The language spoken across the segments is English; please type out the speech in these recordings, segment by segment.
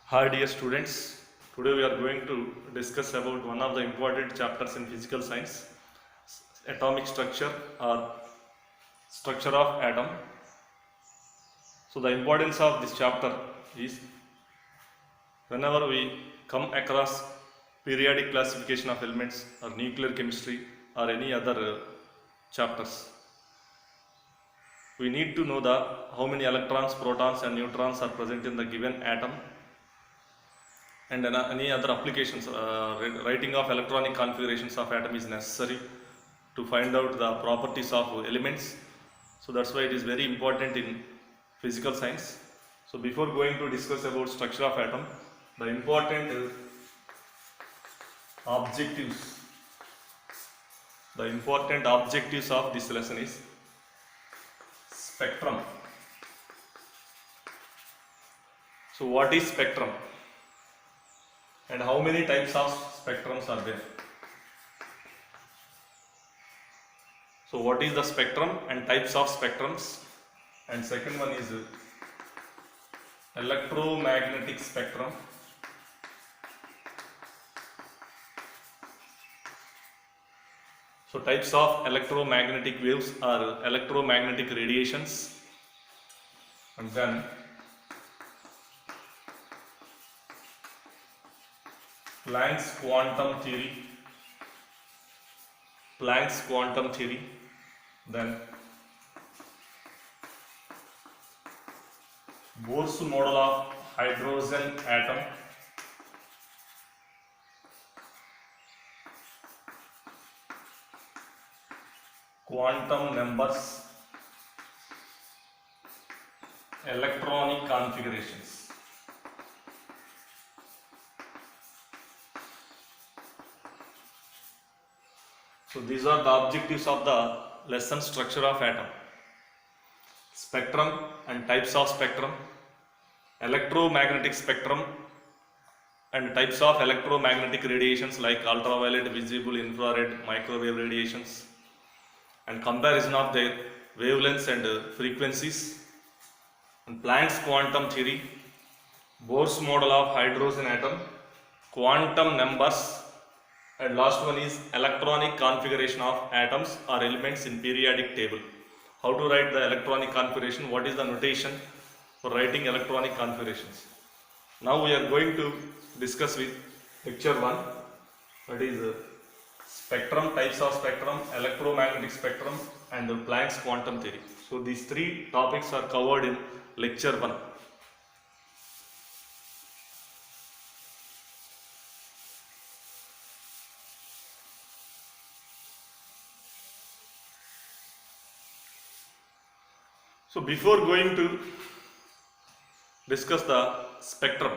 Hi dear students, today we are going to discuss about one of the important chapters in physical science, atomic structure or structure of atom. So the importance of this chapter is whenever we come across periodic classification of elements or nuclear chemistry or any other chapters, we need to know the how many electrons, protons and neutrons are present in the given atom, and any other applications. Writing of electronic configurations of atom is necessary to find out the properties of elements. So that's why it is very important in physical science. So before going to discuss about structure of atom, the important objectives of this lesson is spectrum. So what is spectrum and how many types of spectrums are there? So what is the spectrum and types of spectrums? And second one is electromagnetic spectrum. So types of electromagnetic waves are electromagnetic radiations, and then Planck's quantum theory, then Bohr's model of hydrogen atom, quantum numbers, electronic configurations. So these are the objectives of the lesson structure of atom. Spectrum and types of spectrum, electromagnetic spectrum and types of electromagnetic radiations like ultraviolet, visible, infrared, microwave radiations, and comparison of their wavelengths and frequencies, and Planck's quantum theory, Bohr's model of hydrogen atom, quantum numbers, and last one is electronic configuration of atoms or elements in periodic table. How to write the electronic configuration, what is the notation for writing electronic configurations. Now we are going to discuss with lecture 1, that is spectrum, types of spectrum, electromagnetic spectrum and Planck's quantum theory. So these three topics are covered in lecture 1. So before going to discuss the spectrum,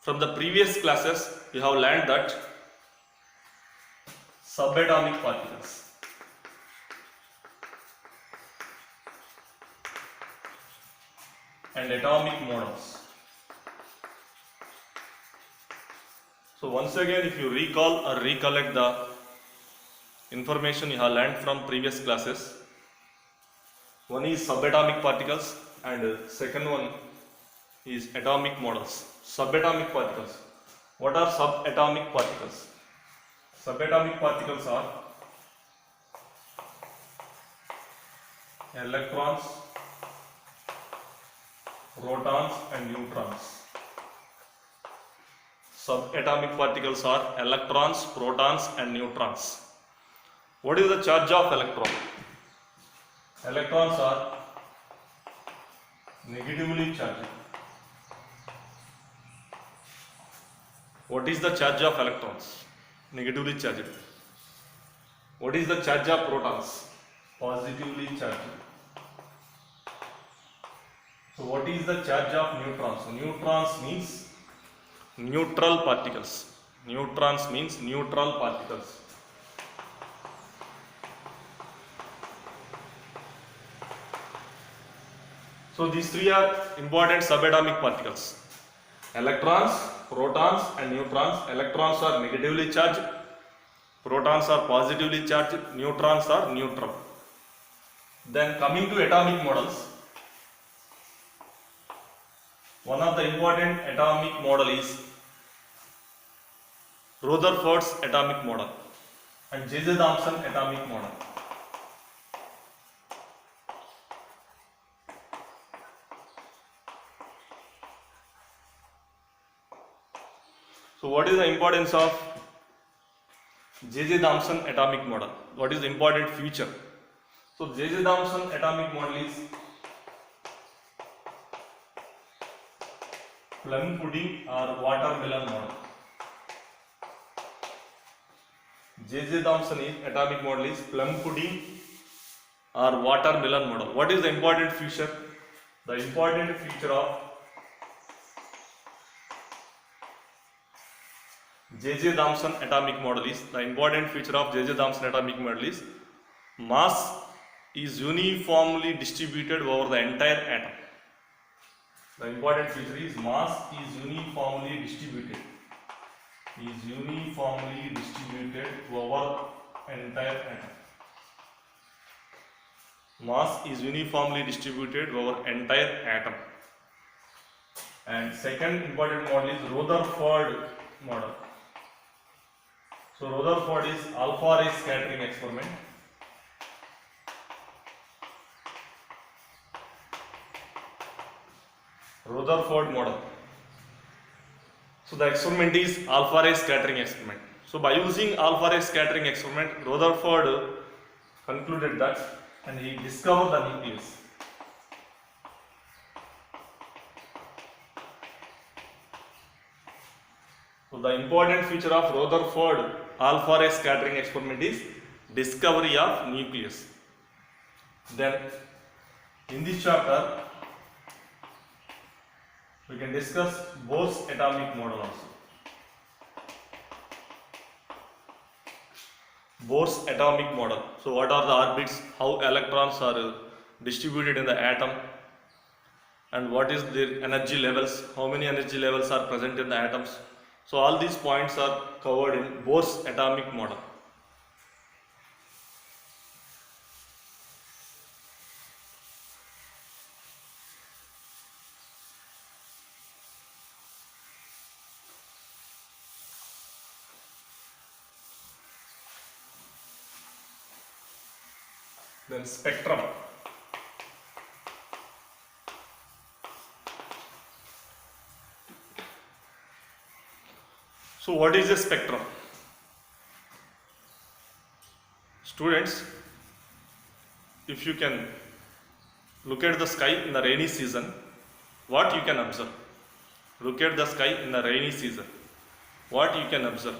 from the previous classes you have learned that subatomic particles and atomic models. So once again, if you recall or recollect the information you have learned from previous classes, one is subatomic particles and second one is atomic models. Subatomic particles. What are subatomic particles? Subatomic particles are electrons, protons and neutrons. Subatomic particles are electrons, protons and neutrons. What is the charge of electron? Electrons are negatively charged. What is the charge of electrons? Negatively charged. What is the charge of protons? Positively charged. So what is the charge of neutrons? Neutrons means neutral particles. Neutrons means neutral particles. So these three are important subatomic particles. Electrons, protons and neutrons. Electrons are negatively charged, protons are positively charged, neutrons are neutral. Then coming to atomic models, One of the important atomic model is Rutherford's atomic model and J.J. Thomson atomic model. So what is the importance of J.J. Thomson atomic model? What is the important feature? So J.J. Thomson atomic model is plum pudding or watermelon model. J.J. Thomson atomic model is plum pudding or watermelon model. What is the important feature? The important feature of J.J. Thomson atomic model is mass is uniformly distributed over the entire atom. The important feature is mass is uniformly distributed over entire atom. Mass is uniformly distributed over entire atom. And second important model is Rutherford model. So Rutherford is alpha ray scattering experiment. Rutherford model. So the experiment is alpha ray scattering experiment. So by using alpha ray scattering experiment, Rutherford concluded that and he discovered the nucleus. So the important feature of Rutherford alpha ray scattering experiment is discovery of nucleus. Then in this chapter we can discuss Bohr's atomic model also. Bohr's atomic model. So what are the orbits, how electrons are distributed in the atom, and what is their energy levels, how many energy levels are present in the atoms. So all these points are covered in Bohr's atomic model. Then spectrum. So what is a spectrum? Students, if you can look at the sky in the rainy season, what you can observe? Look at the sky in the rainy season. What you can observe?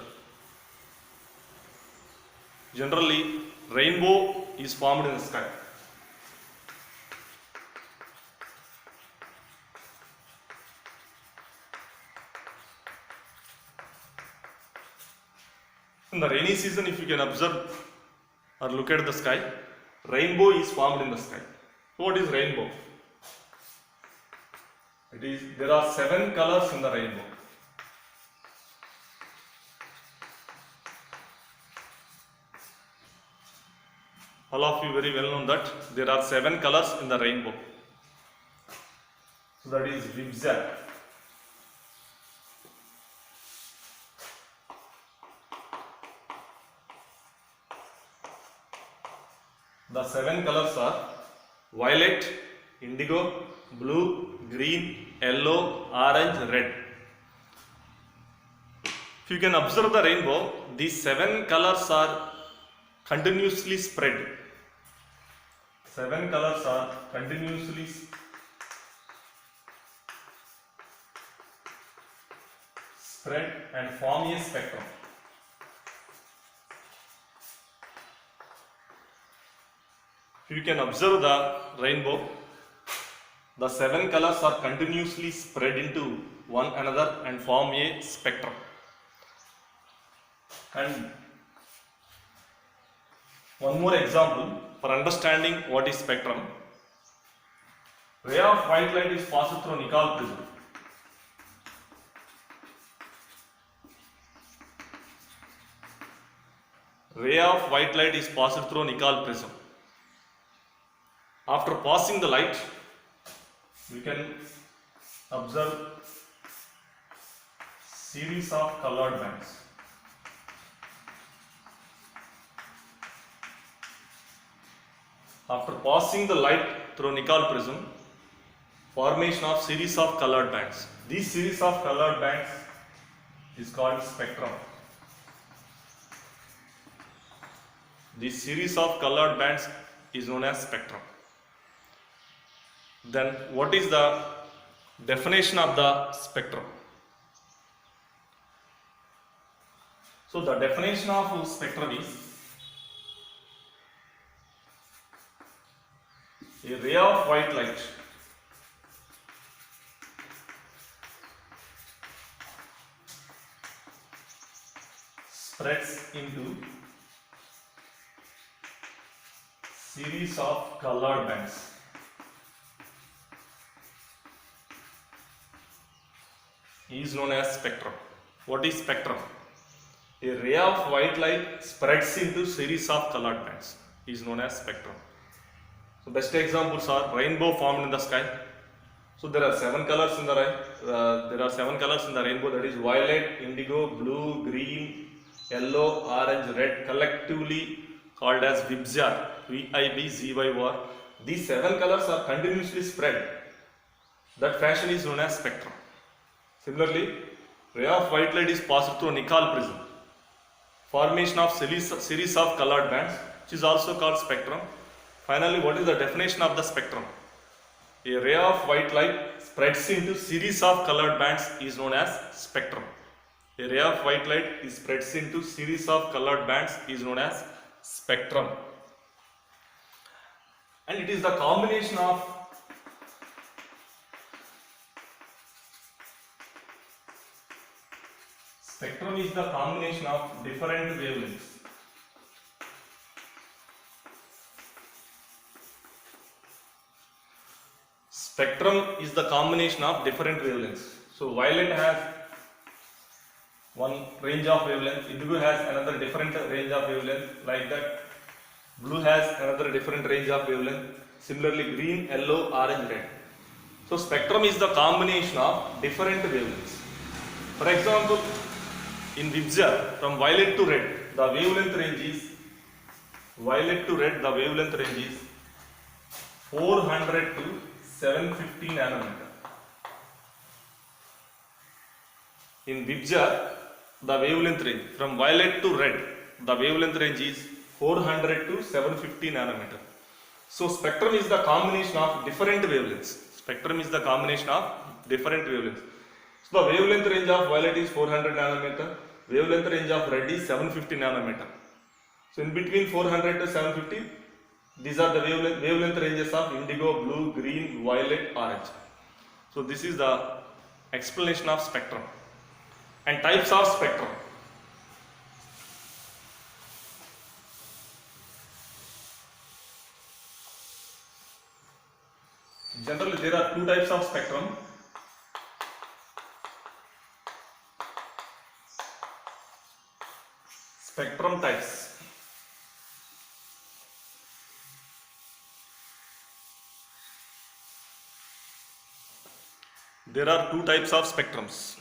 Generally, rainbow is formed in the sky. In the rainy season, if you can observe or look at the sky, rainbow is formed in the sky. So what is rainbow? There are 7 colors in the rainbow. All of you very well know that there are 7 colors in the rainbow. So that is zigzag. The 7 colors are violet, indigo, blue, green, yellow, orange, red. If you can observe the rainbow, these 7 colors are continuously spread. 7 colors are continuously spread and form a spectrum. If you can observe the rainbow, the 7 colors are continuously spread into one another and form a spectrum. And one more example for understanding what is spectrum. Ray of white light is passed through Nicol prism. Ray of white light is passed through Nicol prism. After passing the light, we can Observe series of colored bands. After passing the light through Nicol prism, formation of series of colored bands. These series of colored bands is called spectrum. This series of colored bands is known as spectrum. Then what is the definition of the spectrum? So the definition of spectrum is a ray of white light spreads into series of colored bands. Is known as spectrum. What is spectrum? A ray of white light spreads into series of colored bands is known as spectrum. So best examples are rainbow formed in the sky. So there are 7 colors in the rainbow, that is violet, indigo, blue, green, yellow, orange, red, collectively called as VIBZYOR, VIBZYOR. These 7 colors are continuously spread. That fashion is known as spectrum. Similarly, ray of white light is passed through a Nicol prism. Formation of series of colored bands, which is also called spectrum. Finally, what is the definition of the spectrum? A ray of white light spreads into series of colored bands is known as spectrum. A ray of white light spreads into series of colored bands is known as spectrum. And it is the combination of spectrum is the combination of different wavelengths. Spectrum is the combination of different wavelengths. So violet has one range of wavelength, indigo has another different range of wavelength, like that blue has another different range of wavelength, similarly green, yellow, orange, red. So spectrum is the combination of different wavelengths. For example, in VIBZYOR, from violet to red, the wavelength range is 400 to 750 nanometer. In VIBZYOR, the wavelength range from violet to red, the wavelength range is 400 to 750 nanometer. So spectrum is the combination of different wavelengths. Spectrum is the combination of different wavelengths. So the wavelength range of violet is 400 nanometer, wavelength range of red is 750 nanometer. So in between 400 to 750, these are the wavelength ranges of indigo, blue, green, violet, orange. So this is the explanation of spectrum and types of spectrum. Generally, there are 2 types of spectrum. Spectrum types. There are 2 types of spectrums.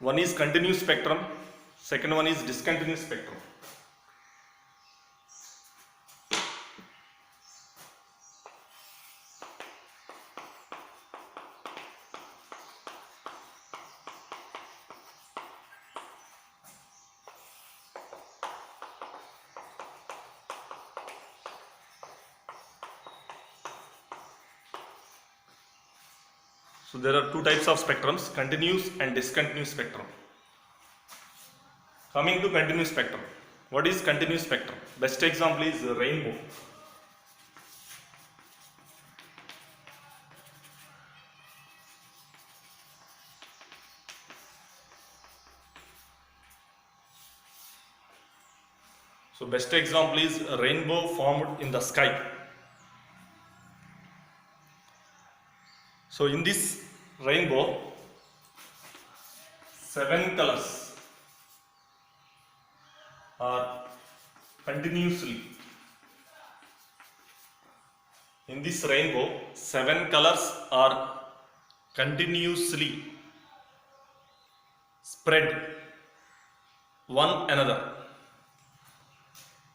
One is continuous spectrum, second one is discontinuous spectrum. So there are 2 types of spectrums, continuous and discontinuous spectrum. Coming to continuous spectrum. What is continuous spectrum? Best example is rainbow. So best example is a rainbow formed in the sky. So in this rainbow, 7 colors are continuously. In this rainbow, 7 colors are continuously spread one another.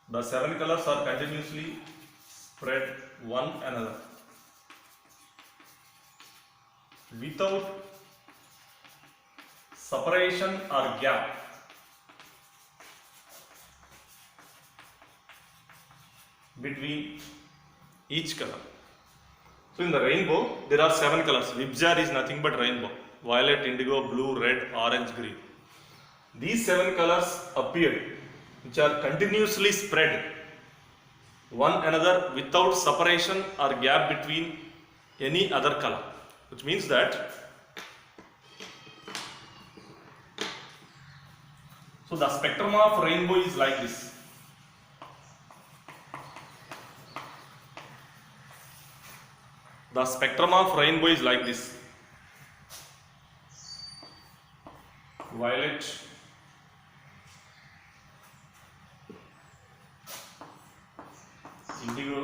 The 7 colors are continuously spread one another without separation or gap between each color. So in the rainbow there are 7 colors. Vibgyor is nothing but rainbow: violet, indigo, blue, red, orange, green. These 7 colors appeared, which are continuously spread one another without separation or gap between any other color, which means that so the spectrum of rainbow is like this. The spectrum of rainbow is like this: violet, indigo,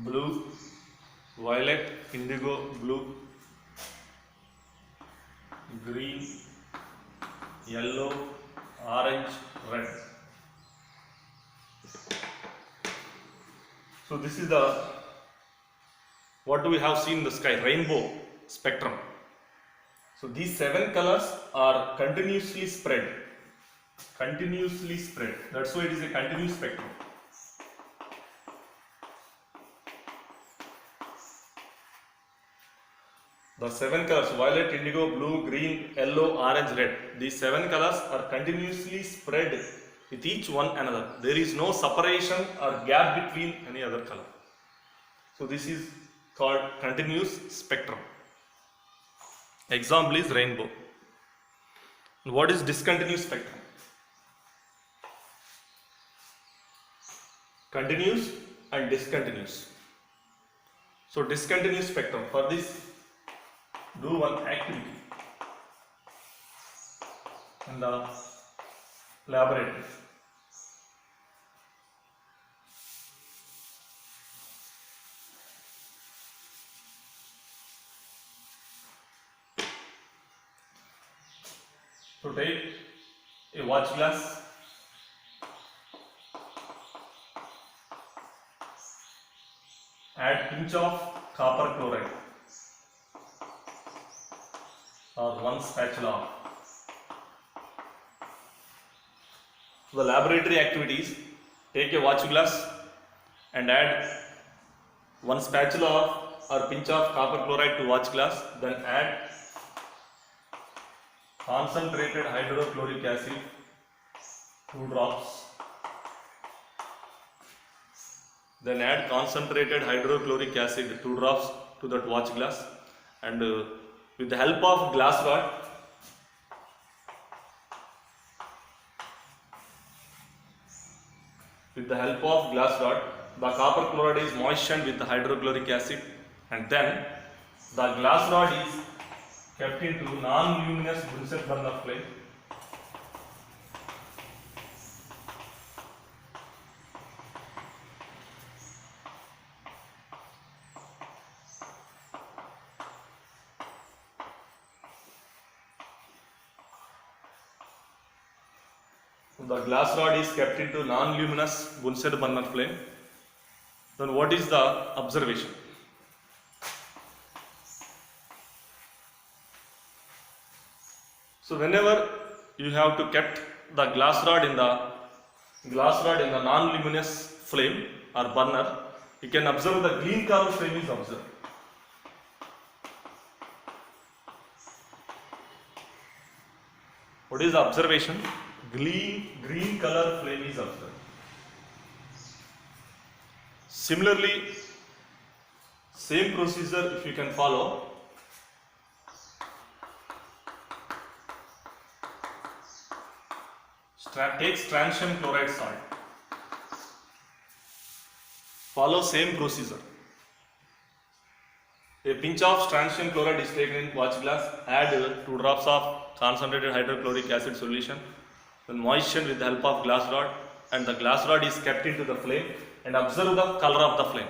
blue, violet, indigo, blue, green, yellow, orange, red. So this is the, what do we have seen in the sky? Rainbow spectrum. So these 7 colors are continuously spread. Continuously spread. That's why it is a continuous spectrum. The 7 colors: violet, indigo, blue, green, yellow, orange, red. These 7 colors are continuously spread with each one another. There is no separation or gap between any other color. So this is called continuous spectrum. Example is rainbow. What is discontinuous spectrum? Continuous and discontinuous. So discontinuous spectrum, for this do one activity in the laboratory. So take a watch glass, add pinch of copper chloride or 1 spatula. So the laboratory activities: take a watch glass and add 1 spatula or pinch of copper chloride to watch glass, then add concentrated hydrochloric acid 2 drops, then add concentrated hydrochloric acid 2 drops to that watch glass, and with the help of glass rod the copper chloride is moistened with the hydrochloric acid, and then the glass rod is kept into non-luminous Bunsen burner flame. The glass rod is kept into non-luminous Bunsen burner flame. Then what is the observation? So whenever you have to kept the glass rod in the non-luminous flame or burner, you can observe the green color flame is observed. What is the observation? Green color flame is observed. Similarly, same procedure if you can follow, take strontium chloride salt. Follow same procedure. A pinch of strontium chloride is taken in watch glass, add 2 drops of concentrated hydrochloric acid solution, then moisten with the help of glass rod, and the glass rod is kept into the flame, and observe the color of the flame.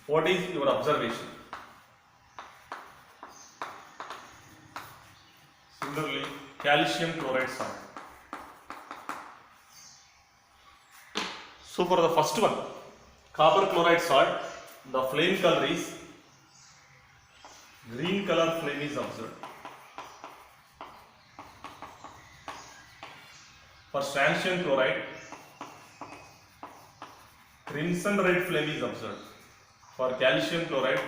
What is your observation? Similarly, calcium chloride salt. So for the first one, copper chloride salt, the flame color is green color flame is observed. For strontium chloride, crimson red flame is observed. For calcium chloride,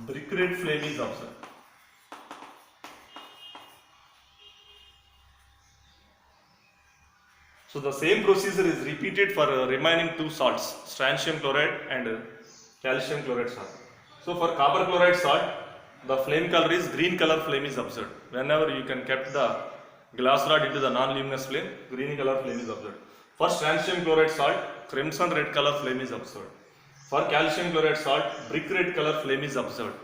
brick red flame is observed. So the same procedure is repeated for remaining two salts, strontium chloride and calcium chloride salt. So for copper chloride salt, the flame color is green color flame is observed. Whenever you can kept the glass rod into the non-luminous flame, green color flame is observed. For strontium chloride salt, crimson red color flame is observed. For calcium chloride salt, brick red color flame is observed.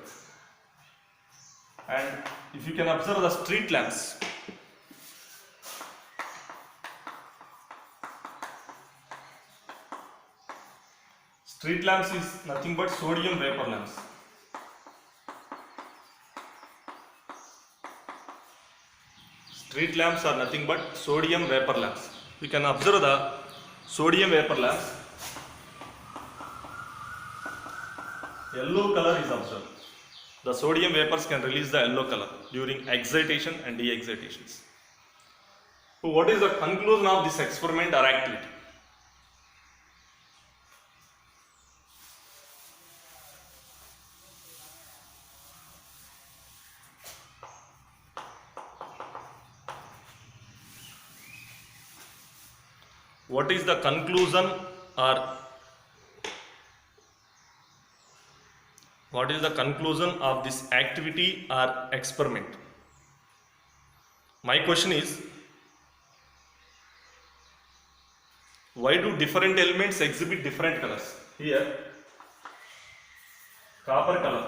And if you can observe the street lamps, street lamps is nothing but sodium vapor lamps. Street lamps are nothing but sodium vapor lamps. We can observe the sodium vapor lamps. Yellow color is observed. The sodium vapors can release the yellow color during excitation and de-excitations. So what is the conclusion of this experiment or activity? What is the conclusion or what is the conclusion of this activity or experiment? My question is, why do different elements exhibit different colors? Here, copper color,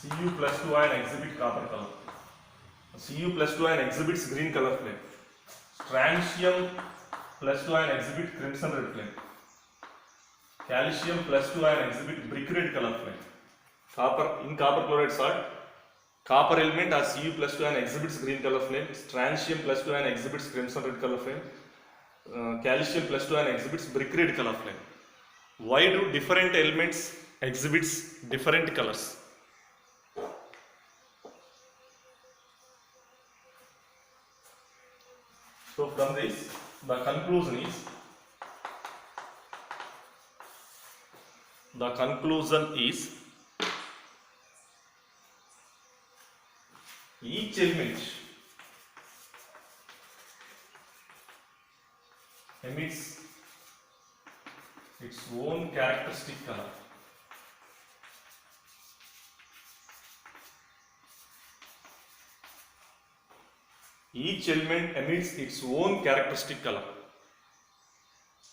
Cu plus 2 ion exhibit copper color. Cu plus 2 ion exhibits green color flame. Strontium plus 2 ion exhibit crimson red flame. Calcium plus 2 ion exhibit brick red color flame. In copper chloride salt, copper element or Cu plus 2 ion exhibits green color flame. Strontium plus 2 ion exhibits crimson red color flame. Calcium plus 2 ion exhibits brick red color flame. Why do different elements exhibits different colors? So from this, the conclusion is each element emits its own characteristic color. Each element emits its own characteristic color.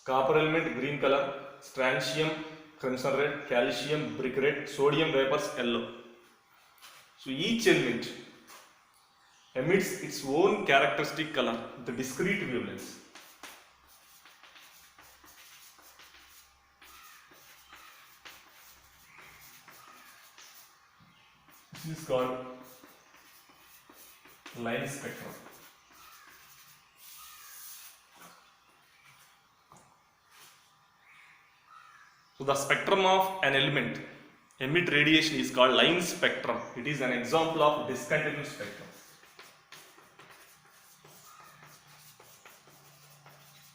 Copper element green color, strontium crimson red, calcium brick red, sodium vapors yellow. So each element emits its own characteristic color, the discrete wavelengths. This is called line spectrum. So the spectrum of an element emit radiation is called line spectrum. It is an example of discontinuous spectrum.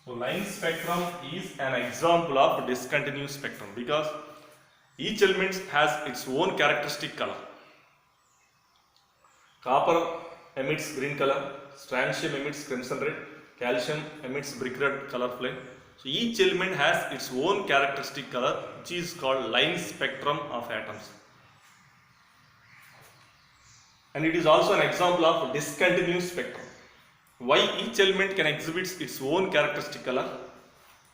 So line spectrum is an example of discontinuous spectrum because each element has its own characteristic color. Copper emits green color, strontium emits crimson red, calcium emits brick red color flame. So each element has its own characteristic color, which is called line spectrum of atoms. And it is also an example of discontinuous spectrum. Why each element can exhibit its own characteristic color?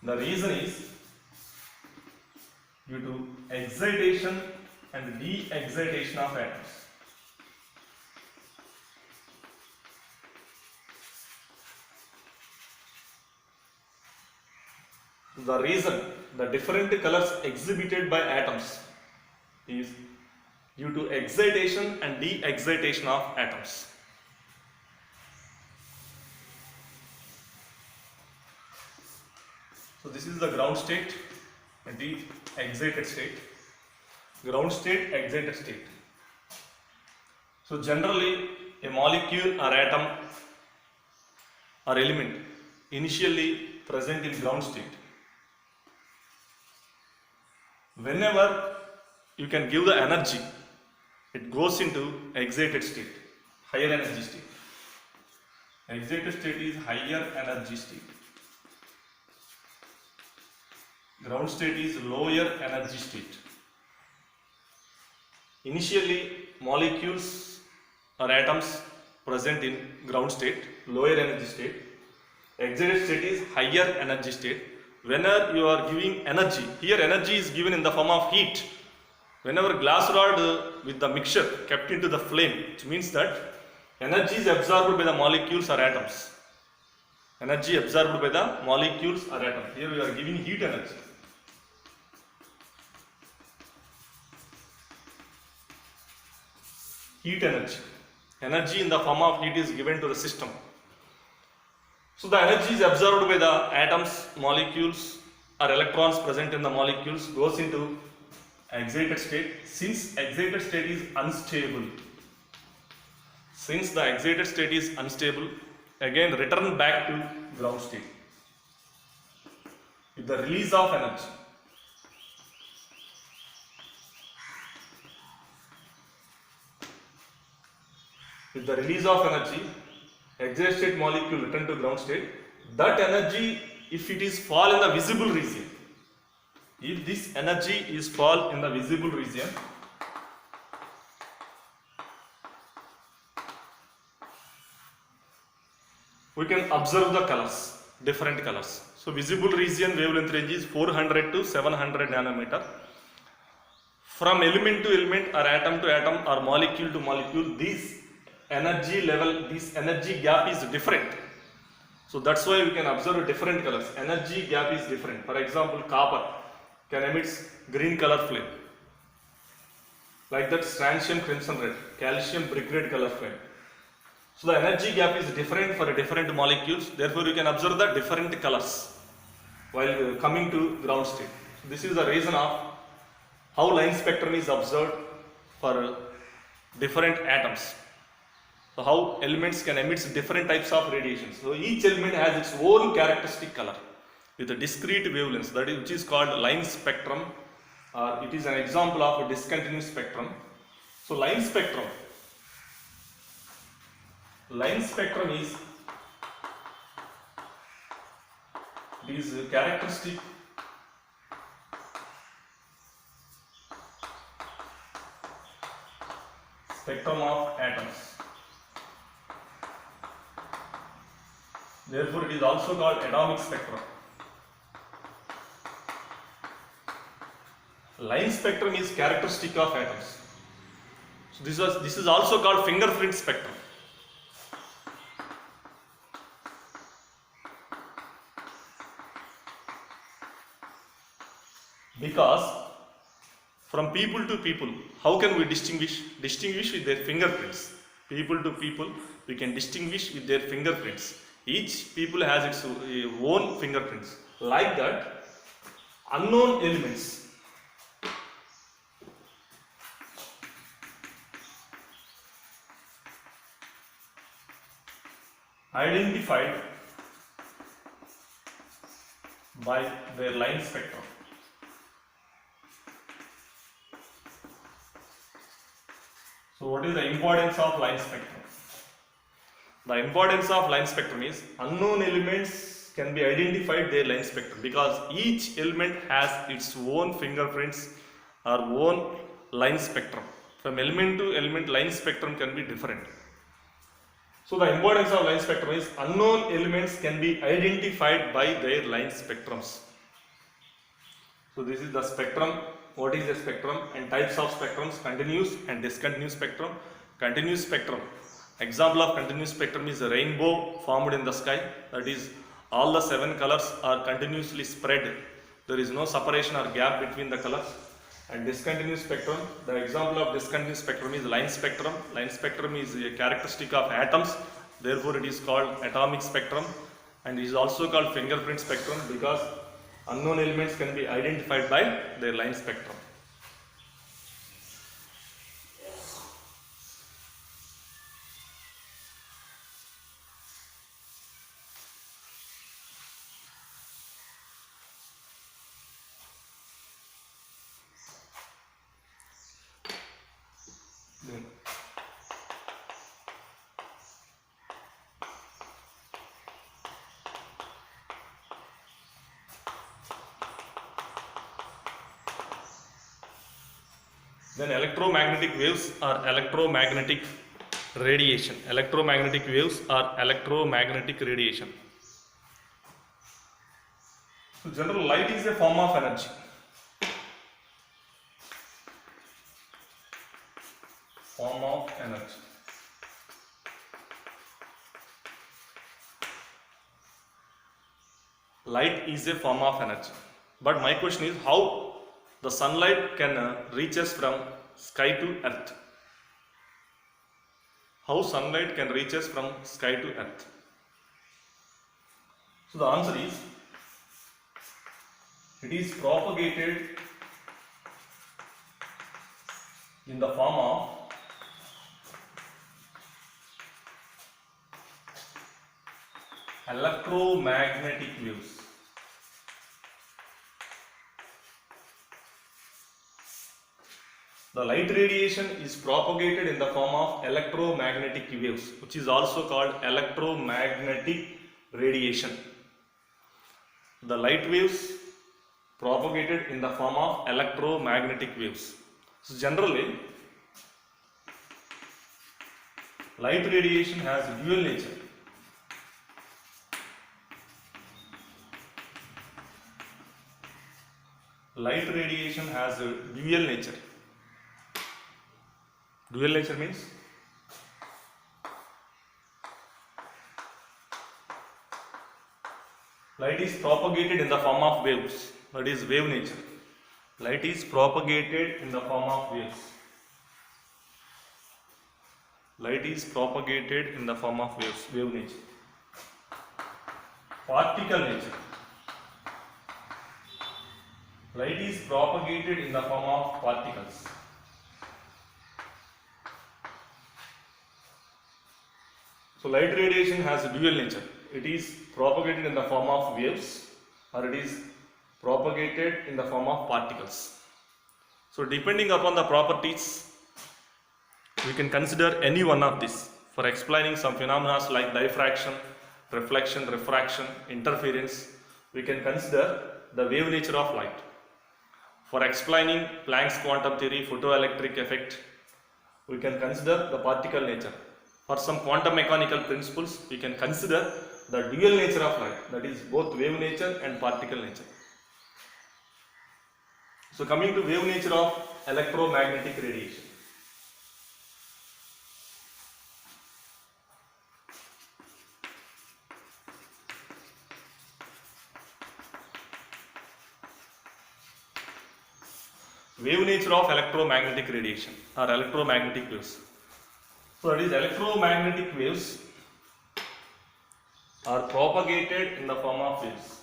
The reason is due to excitation and de-excitation of atoms. The reason the different colors exhibited by atoms is due to excitation and de-excitation of atoms. So this is the ground state and the excited state. Ground state, excited state. So generally a molecule or atom or element initially present in ground state. Whenever you can give the energy, it goes into excited state, higher energy state. Excited state is higher energy state. Ground state is lower energy state. Initially, molecules or atoms present in ground state, lower energy state. Excited state is higher energy state. Whenever you are giving energy, here energy is given in the form of heat. Whenever glass rod with the mixture kept into the flame, it means that energy is absorbed by the molecules or atoms. Energy absorbed by the molecules or atoms. Here we are giving heat energy. Heat energy. Energy in the form of heat is given to the system. So the energy is absorbed by the atoms, molecules or electrons present in the molecules, goes into excited state. Since excited state is unstable, again return back to ground state with the release of energy. With the release of energy, excited state molecule return to ground state. That energy, if it is fall in the visible region, if this energy is fall in the visible region, we can observe the colors, different colors. So visible region wavelength range is 400 to 700 nanometer. From element to element or atom to atom or molecule to molecule, this energy level, this energy gap is different. So that's why we can observe different colors. Energy gap is different. For example, copper can emit green color flame. Like that, strontium crimson red, calcium brick red color flame. So the energy gap is different for different molecules. Therefore, you can observe the different colors while coming to ground state. So this is the reason of how line spectrum is observed for different atoms. So how elements can emit different types of radiations. So each element has its own characteristic color with a discrete wavelengths, that is, which is called line spectrum. It is an example of a discontinuous spectrum. So line spectrum is characteristic spectrum of atoms. Therefore, it is also called atomic spectrum. Line spectrum is characteristic of atoms. So this is also called fingerprint spectrum. Because from people to people, how can we distinguish? Distinguish with their fingerprints. People to people, we can distinguish with their fingerprints. Each people has its own fingerprints. Like that, unknown elements identified by their line spectrum. So what is the importance of line spectrum? The importance of line spectrum is unknown elements can be identified their line spectrum, because each element has its own fingerprints or own line spectrum. From element to element, line spectrum can be different. So the importance of line spectrum is unknown elements can be identified by their line spectrums. So this is the spectrum. What is a spectrum and types of spectrums? Continuous and discontinuous spectrum. Continuous spectrum. Example of continuous spectrum is a rainbow formed in the sky. That is, all the 7 colors are continuously spread There is no separation or gap between the colors. And discontinuous spectrum, the example of discontinuous spectrum is line spectrum. Line spectrum is a characteristic of atoms, therefore it is called atomic spectrum, and it is also called fingerprint spectrum because unknown elements can be identified by their line spectrum. Then electromagnetic waves or electromagnetic radiation. Electromagnetic waves or electromagnetic radiation. So general light is a form of energy. Form of energy. Light is a form of energy. But my question is how the sunlight can reach us from sky to earth. How sunlight can reach us from sky to earth? So the answer is, it is propagated in the form of electromagnetic waves. The light radiation is propagated in the form of electromagnetic waves, which is also called electromagnetic radiation. The light waves propagated in the form of electromagnetic waves. So generally, light radiation has dual nature. Light radiation has a dual nature. Dual nature means light is propagated in the form of waves, that is wave nature. Light is propagated in the form of waves. Light is propagated in the form of waves, wave nature. Particle nature. Light is propagated in the form of particles. So light radiation has a dual nature. It is propagated in the form of waves or it is propagated in the form of particles. So depending upon the properties, we can consider any one of these for explaining some phenomena like diffraction, reflection, refraction, interference. We can consider the wave nature of light. For explaining Planck's quantum theory, photoelectric effect, we can consider the particle nature. For some quantum mechanical principles, we can consider the dual nature of light, that is both wave nature and particle nature. So coming to wave nature of electromagnetic radiation. Wave nature of electromagnetic radiation or electromagnetic waves. So that is electromagnetic waves are propagated in the form of waves.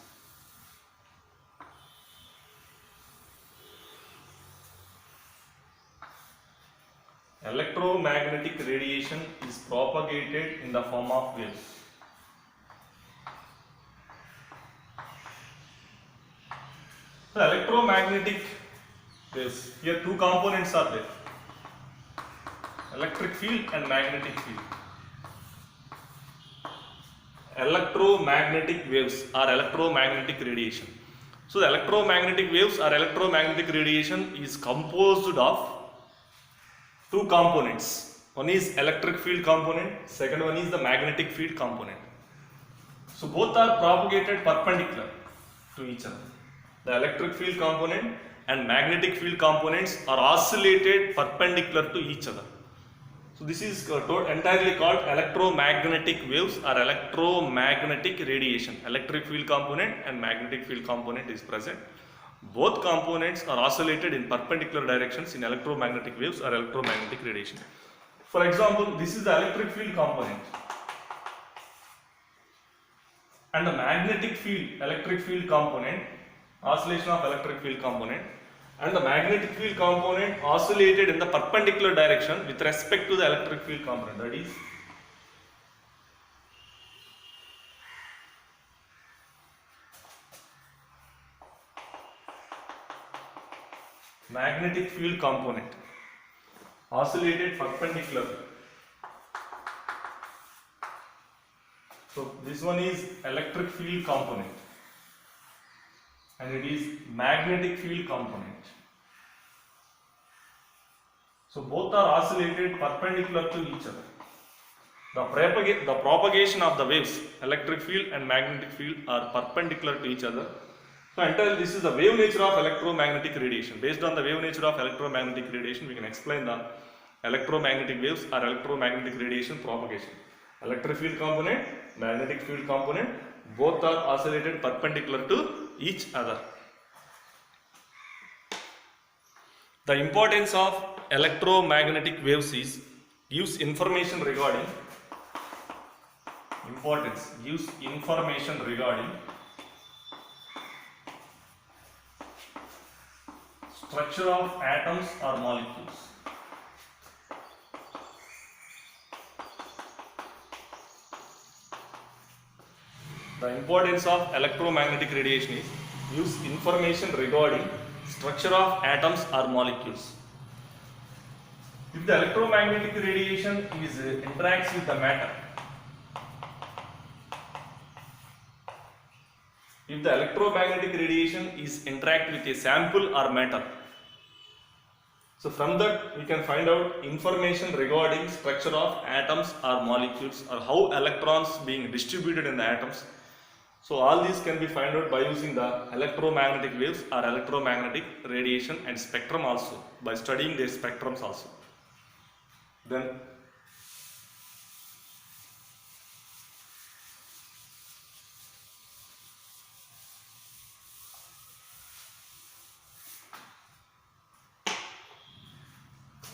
Electromagnetic radiation is propagated in the form of waves. The electromagnetic waves, here two components are there. Electric field and magnetic field. Electromagnetic waves or electromagnetic radiation. So the electromagnetic waves or electromagnetic radiation is composed of two components. One is electric field component, second one is the magnetic field component. So both are propagated perpendicular to each other. The electric field component and magnetic field components are oscillated perpendicular to each other. So this is entirely called electromagnetic waves or electromagnetic radiation. Electric field component and magnetic field component is present. Both components are oscillated in perpendicular directions in electromagnetic waves or electromagnetic radiation. For example, this is the electric field component and the magnetic field, electric field component, oscillation of electric field component, and the magnetic field component oscillated in the perpendicular direction with respect to the electric field component. That is, magnetic field component oscillated perpendicular. So this one is electric field component and it is magnetic field component. So both are oscillated perpendicular to each other. The propagation of the waves, electric field and magnetic field, are perpendicular to each other. So until this is the wave nature of electromagnetic radiation. Based on the wave nature of electromagnetic radiation, we can explain the electromagnetic waves or electromagnetic radiation propagation. Electric field component, magnetic field component, both are oscillated perpendicular to each other. The importance of electromagnetic waves is gives information regarding structure of atoms or molecules. The importance of electromagnetic radiation is gives information regarding structure of atoms or molecules. If the electromagnetic radiation interacts with the matter, if the electromagnetic radiation is interact with a sample or matter, so from that we can find out information regarding structure of atoms or molecules or how electrons being distributed in the atoms. So all these can be found out by using the electromagnetic waves or electromagnetic radiation and spectrum also, by studying their spectrums also. Then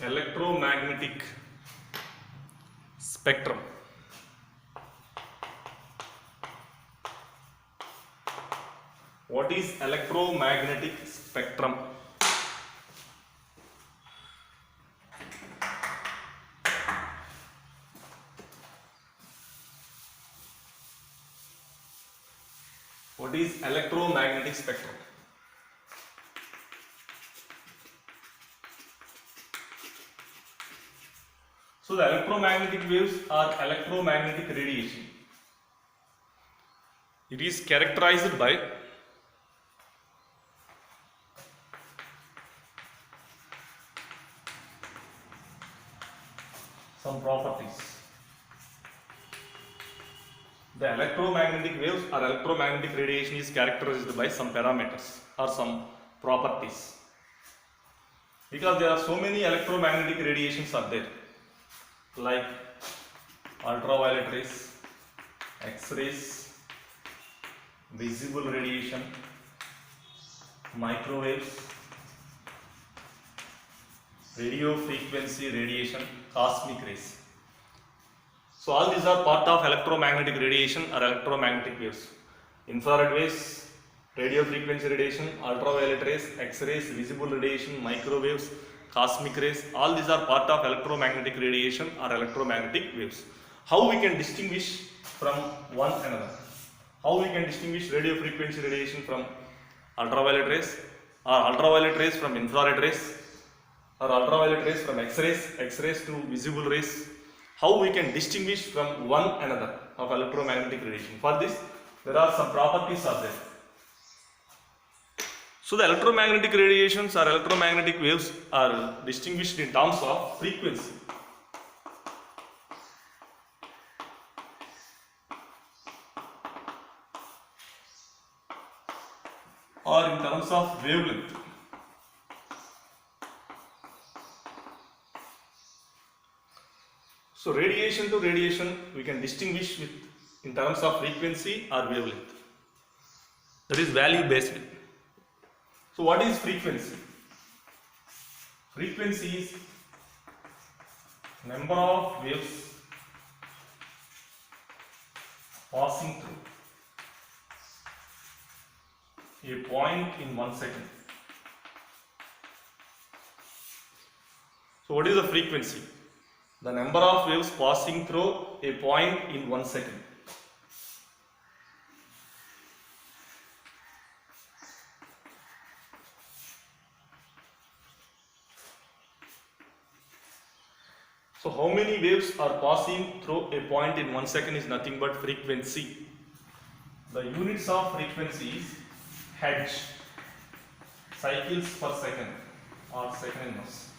electromagnetic spectrum. What is electromagnetic spectrum? What is electromagnetic spectrum? So the electromagnetic waves are electromagnetic radiation. It is characterized by some properties. The electromagnetic waves or electromagnetic radiation is characterized by some parameters or some properties, because there are so many electromagnetic radiations are there, like ultraviolet rays, X-rays, visible radiation, microwaves, radio frequency radiation, cosmic rays. So all these are part of electromagnetic radiation or electromagnetic waves. Infrared waves, radio frequency radiation, ultraviolet rays, X-rays, visible radiation, microwaves, cosmic rays, all these are part of electromagnetic radiation or electromagnetic waves. How we can distinguish from one another? How we can distinguish radio frequency radiation from ultraviolet rays, or ultraviolet rays from infrared rays, or ultraviolet rays from X-rays, X-rays to visible rays? How we can distinguish from one another of electromagnetic radiation? For this, there are some properties are there. So the electromagnetic radiations or electromagnetic waves are distinguished in terms of frequency. Or in terms of wavelength. So radiation to radiation we can distinguish with in terms of frequency or wavelength. That is value based. So what is frequency? Frequency is number of waves passing through a point in 1 second. So what is the frequency? The number of waves passing through a point in 1 second. So how many waves are passing through a point in 1 second is nothing but frequency. The units of frequency is hertz, cycles per second or second inverse.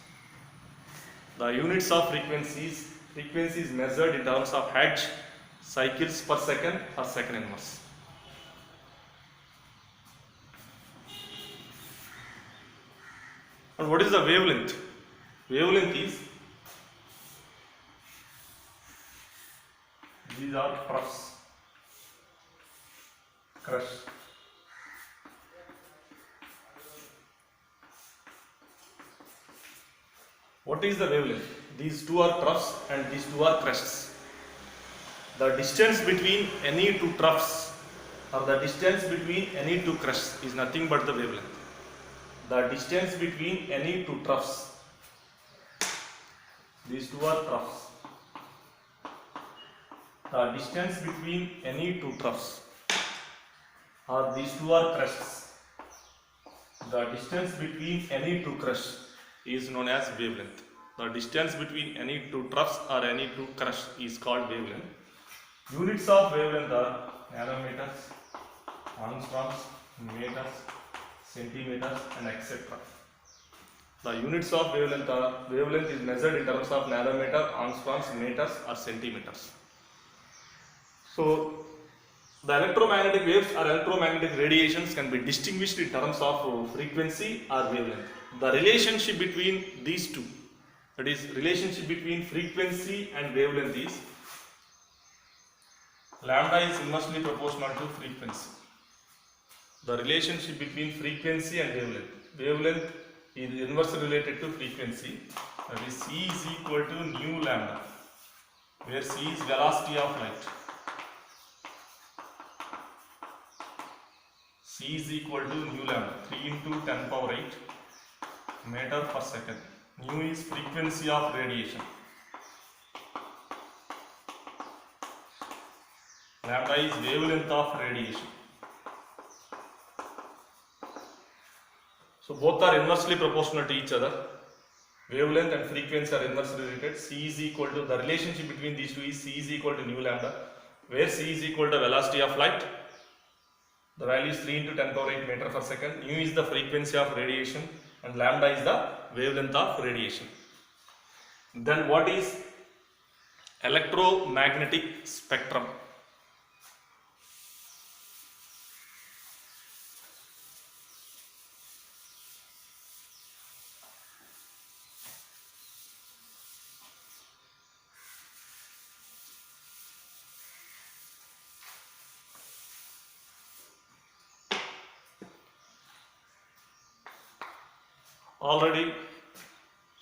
The units of frequency is measured in terms of hertz, cycles per second or second inverse. And what is the wavelength? Wavelength is, these are troughs, crush. What is the wavelength? These two are troughs and these two are crests. The distance between any two troughs or the distance between any two crests is nothing but the wavelength. The distance between any two troughs, these two are troughs. The distance between any two troughs or these two are crests. The distance between any two crests is known as wavelength. The distance between any two troughs or any two crests is called wavelength. Units of wavelength are nanometers, angstroms, meters, centimeters and etc. The units of wavelength is measured in terms of nanometer, angstroms, meters or centimeters. So the electromagnetic waves or electromagnetic radiations can be distinguished in terms of frequency or wavelength. The relationship between these two, that is relationship between frequency and wavelength, is lambda is inversely proportional to frequency. The relationship between frequency and wavelength is inversely related to frequency, that is c is equal to nu lambda, where c is velocity of light. C is equal to nu lambda, 3 into 10 power 8 meter per second. Nu is frequency of radiation. Lambda is wavelength of radiation. So both are inversely proportional to each other. Wavelength and frequency are inversely related. C is equal to, the relationship between these two is C is equal to nu lambda, where C is equal to velocity of light. The value is 3 into 10 power 8 meter per second. Nu is the frequency of radiation and lambda is the wavelength of radiation. Then what is electromagnetic spectrum? Already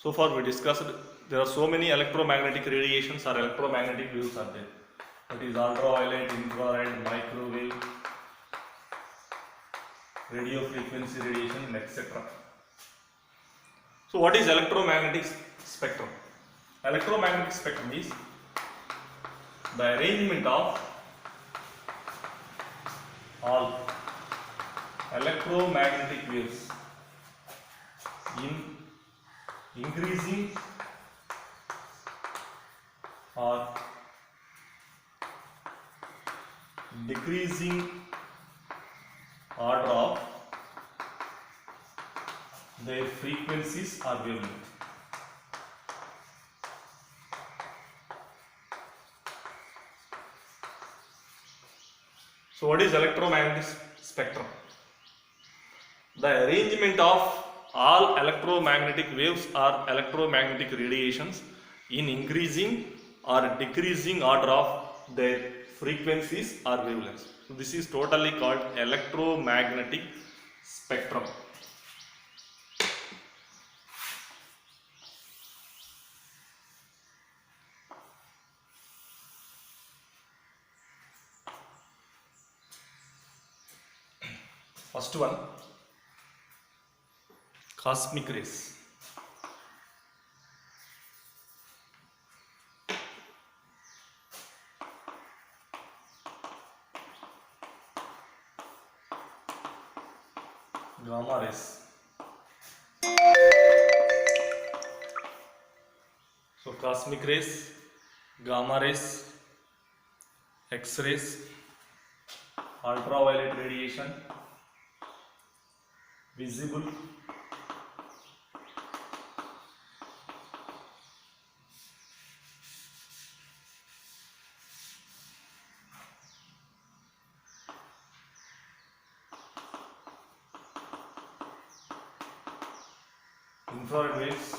so far we discussed there are so many electromagnetic radiations or electromagnetic waves are there. That is ultraviolet, infrared, microwave, radio frequency radiation and etc. So what is electromagnetic spectrum? Electromagnetic spectrum is the arrangement of all electromagnetic waves in increasing or decreasing order of their frequencies or wavelength. So what is electromagnetic spectrum? The arrangement of all electromagnetic waves or electromagnetic radiations in increasing or decreasing order of their frequencies or wavelengths. So this is totally called electromagnetic spectrum. First one, cosmic rays. Gamma rays. So cosmic rays, gamma rays, X-rays, ultraviolet radiation, visible, infrared waves,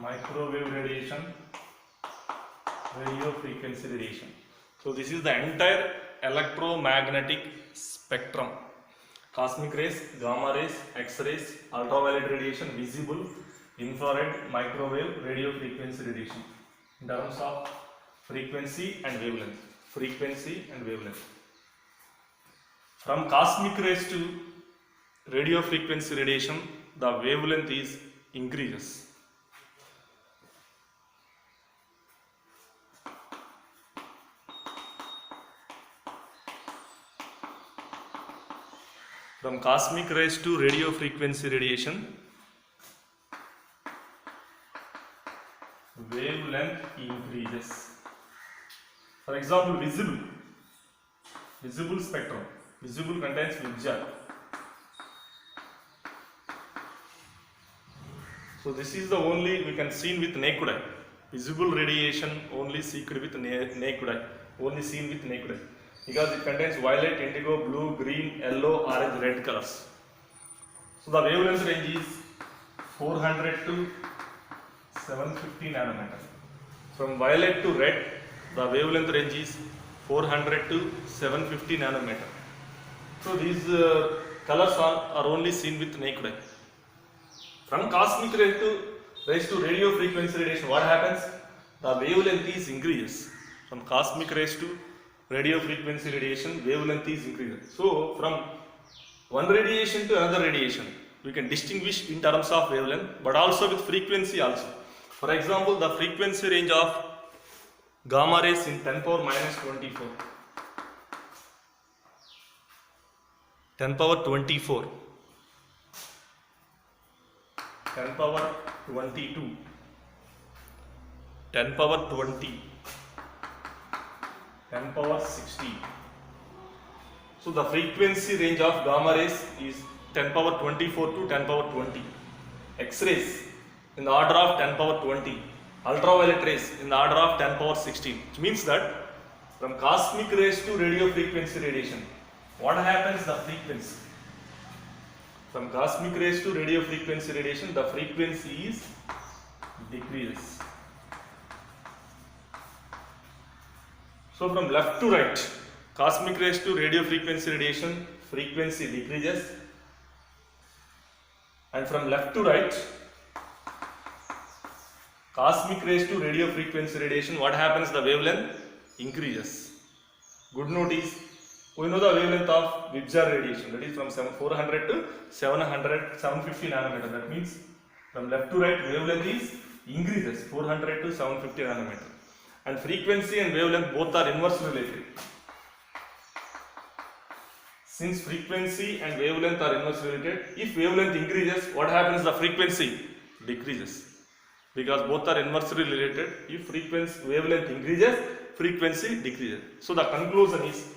microwave radiation, radio frequency radiation. So this is the entire electromagnetic spectrum. Cosmic rays, gamma rays, X-rays, ultraviolet radiation, visible, infrared, microwave, radio frequency radiation. In terms of frequency and wavelength. Frequency and wavelength. From cosmic rays to radio frequency radiation, the wavelength is increases. From cosmic rays to radio frequency radiation, wavelength increases. For example, visible spectrum. Visible contains VIBGYOR. So this is the only we can see with naked eye. Visible radiation only seen with naked eye. Only seen with naked eye. Because it contains violet, indigo, blue, green, yellow, orange, red colors. So the wavelength range is 400 to 750 nanometer. From violet to red, the wavelength range is 400 to 750 nanometer. So these colors are only seen with naked eye. From cosmic rays to radio frequency radiation, what happens? The wavelength is increases. From cosmic rays to radio frequency radiation, wavelength is increases. So from one radiation to another radiation, we can distinguish in terms of wavelength, but also with frequency also. For example, the frequency range of gamma rays in 10 power minus 24. 10 power 24. 10 power 22. 10 power 20. 10 power 60. So the frequency range of gamma rays is 10 power 24 to 10 power 20. X-rays in the order of 10 power 20. Ultraviolet rays in the order of 10 power 16. Which means that from cosmic rays to radio frequency radiation, what happens? The frequency. From cosmic rays to radio frequency radiation, the frequency is decreases. So from left to right, cosmic rays to radio frequency radiation, frequency decreases, and from left to right, cosmic rays to radio frequency radiation, what happens? The wavelength increases. Good note is, we know the wavelength of VIBGYOR radiation, that is from 400 to 750 nanometer. That means from left to right, wavelength is increases 400 to 750 nanometer. And frequency and wavelength both are inversely related. Since frequency and wavelength are inversely related, if wavelength increases, what happens? The frequency decreases. Because both are inversely related. If frequency wavelength increases, frequency decreases. So the conclusion is,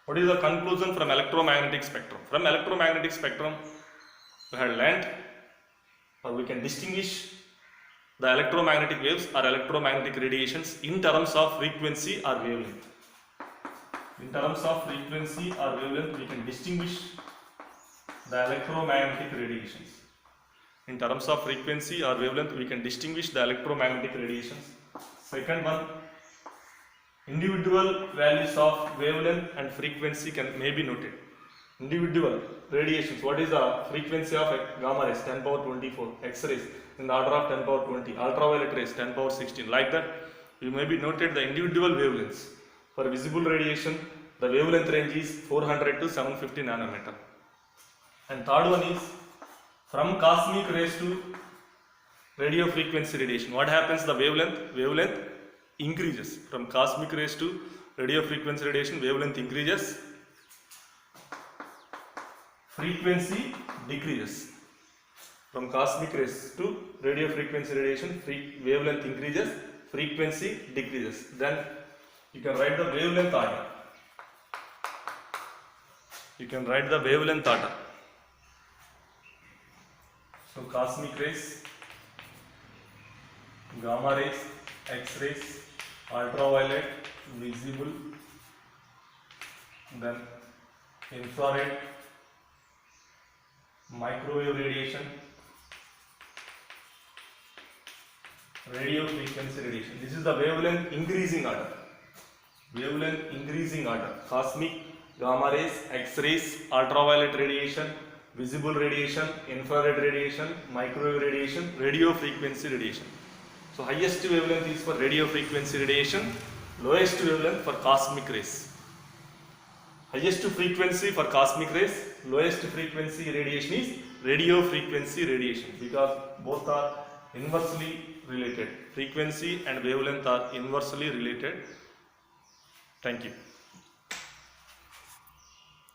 what is the conclusion from electromagnetic spectrum? From electromagnetic spectrum, we have learnt, or we can distinguish the electromagnetic waves or electromagnetic radiations in terms of frequency or wavelength. In terms of frequency or wavelength, we can distinguish the electromagnetic radiations. In terms of frequency or wavelength, we can distinguish the electromagnetic radiations. Second one, individual values of wavelength and frequency may be noted. Individual radiations, what is the frequency of gamma rays? 10 power 24. X-rays in the order of 10 power 20. Ultraviolet rays 10 power 16. Like that, you may be noted the individual wavelengths. For visible radiation, the wavelength range is 400 to 750 nanometer. And third one is from cosmic rays to radio frequency radiation. What happens? The wavelength increases. From cosmic rays to radio frequency radiation, wavelength increases, frequency decreases. From cosmic rays to radio frequency radiation, wavelength increases, frequency decreases. Then you can write the wavelength order. You can write the wavelength order. So cosmic rays, gamma rays, X-rays, ultraviolet, visible, then infrared, microwave radiation, radio frequency radiation. This is the wavelength increasing order. Wavelength increasing order. Cosmic, gamma rays, X-rays, ultraviolet radiation, visible radiation, infrared radiation, microwave radiation, radio frequency radiation. So highest wavelength is for radio frequency radiation, lowest wavelength for cosmic rays. Highest frequency for cosmic rays, lowest frequency radiation is radio frequency radiation, because both are inversely related. Frequency and wavelength are inversely related. Thank you.